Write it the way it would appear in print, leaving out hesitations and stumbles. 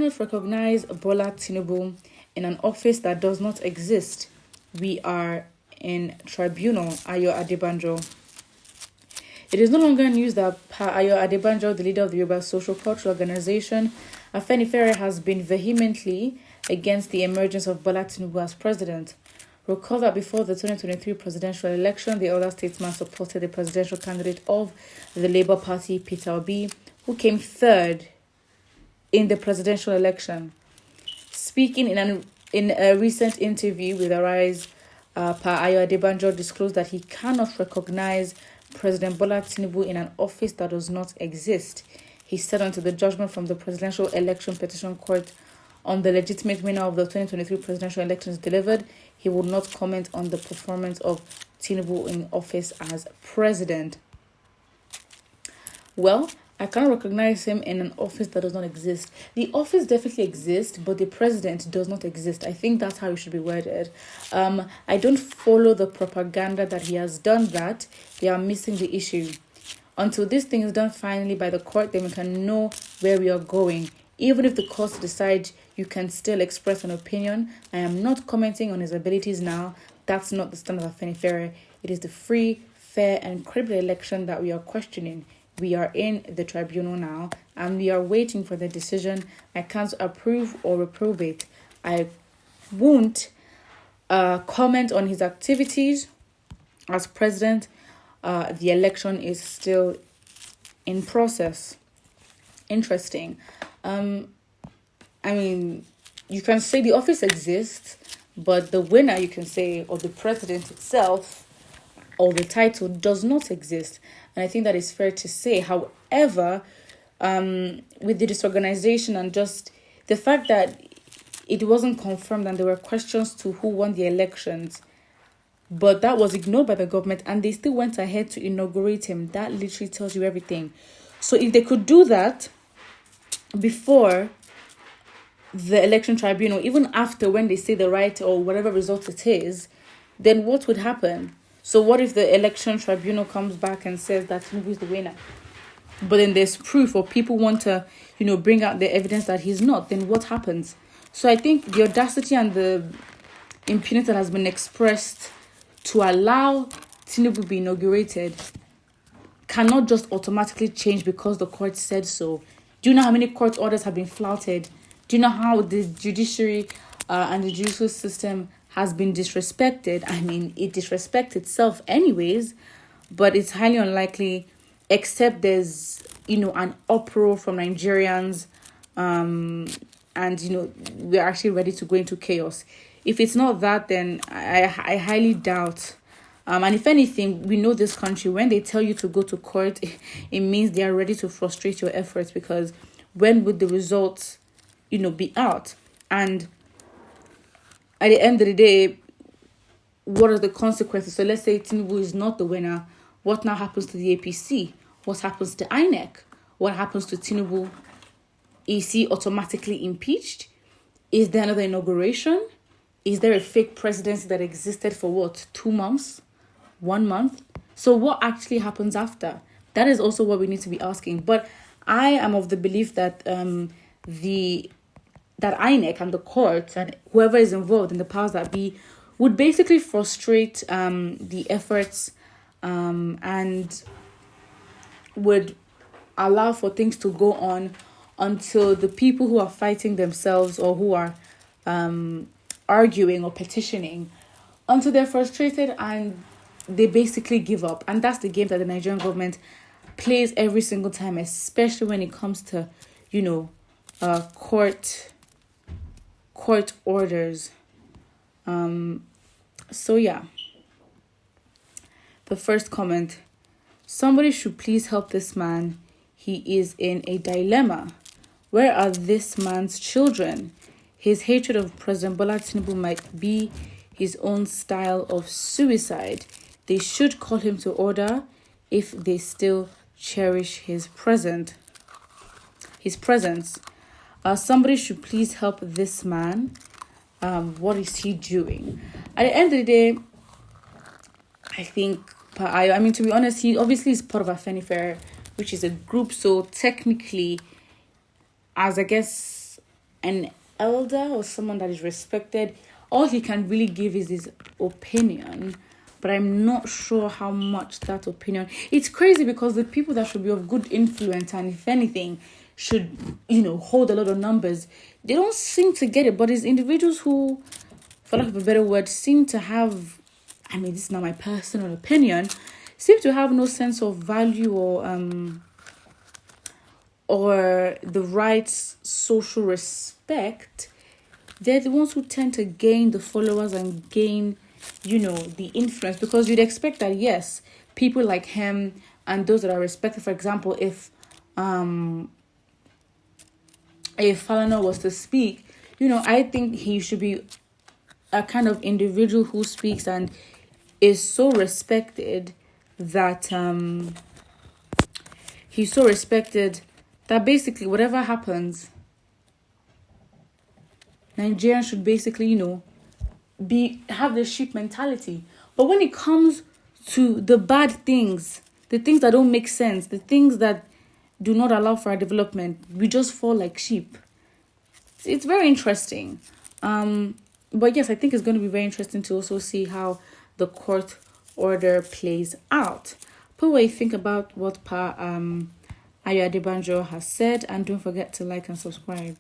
cannot recognize Bola Tinubu in an office that does not exist. We are in tribunal, Ayo Adebanjo. It is no longer news that Ayo Adebanjo, the leader of the Yoruba social cultural organization, Afenifere, has been vehemently against the emergence of Bola Tinubu as president. Recall that before the 2023 presidential election, the elder statesman supported the presidential candidate of the Labour Party, Peter Obi, who came third in the presidential election. Speaking in a recent interview with Arise, Ayo Adebanjo disclosed that he cannot recognize President Bola Tinubu in an office that does not exist. He said until the judgment from the Presidential Election Petition Court on the legitimate winner of the 2023 presidential elections delivered, he would not comment on the performance of Tinubu in office as president. Well, I cannot recognize him in an office that does not exist. The office definitely exists, but the president does not exist. I think that's how it should be worded. I don't follow the propaganda that he has done that. They are missing the issue. Until this thing is done finally by the court, then we can know where we are going. Even if the court decides you can still express an opinion, I am not commenting on his abilities now. That's not the standard of Afenifere. It is the free, fair, and credible election that we are questioning. We are in the tribunal now, and we are waiting for the decision. I can't approve or reprobate. I won't comment on his activities as president. The election is still in process. Interesting. I mean, you can say the office exists, but the winner, you can say, or the president itself, or the title does not exist. And I think that is fair to say. However, with the disorganization and just the fact that it wasn't confirmed and there were questions to who won the elections, but that was ignored by the government and they still went ahead to inaugurate him. That literally tells you everything. So if they could do that before the election tribunal, even after when they say the right or whatever result it is, then what would happen? So what if the election tribunal comes back and says that Tinubu is the winner? But then there's proof or people want to, bring out the evidence that he's not. Then what happens? So I think the audacity and the impunity that has been expressed to allow Tinubu to be inaugurated cannot just automatically change because the court said so. Do you know how many court orders have been flouted? Do you know how the judiciary and the judicial system has been disrespected? I mean, it disrespects itself anyways, but it's highly unlikely, except there's, an uproar from Nigerians, and, we're actually ready to go into chaos. If it's not that, then I highly doubt. And if anything, we know this country, when they tell you to go to court, it means they are ready to frustrate your efforts, because when would the results, be out? And at the end of the day, what are the consequences? So let's say Tinubu is not the winner. What now happens to the APC? What happens to INEC? What happens to Tinubu? Is he automatically impeached? Is there another inauguration? Is there a fake presidency that existed for 2 months? 1 month? So what actually happens after? That is also what we need to be asking. But I am of the belief that that INEC and the courts and whoever is involved in the powers that be would basically frustrate the efforts and would allow for things to go on until the people who are fighting themselves or who are arguing or petitioning, until they're frustrated and they basically give up. And that's the game that the Nigerian government plays every single time, especially when it comes to, court orders. So yeah. The first comment: somebody should please help this man. He is in a dilemma. Where are this man's children? His hatred of President Bola Tinubu might be his own style of suicide. They should call him to order if they still cherish his presence. Somebody should please help this man. What is he doing? At the end of the day, I think, to be honest, he obviously is part of Afenifere, which is a group. So technically, as I guess an elder or someone that is respected, all he can really give is his opinion. But I'm not sure how much that opinion. It's crazy because the people that should be of good influence and, if anything, should, hold a lot of numbers, they don't seem to get it. But it's individuals who, for lack of a better word, seem to have, this is not my personal opinion, seem to have no sense of value or the right social respect. They're the ones who tend to gain the followers and gain, the influence, because you'd expect that, yes, people like him and those that are respected, for example, if Falana was to speak, I think he should be a kind of individual who speaks and is so respected that he's so respected that basically whatever happens, Nigerians should basically, have the sheep mentality. But when it comes to the bad things, the things that don't make sense, the things that do not allow for our development, we just fall like sheep. It's very interesting. But yes, I think it's going to be very interesting to also see how the court order plays out. Put what you think about what Adebanjo has said, and don't forget to like and subscribe.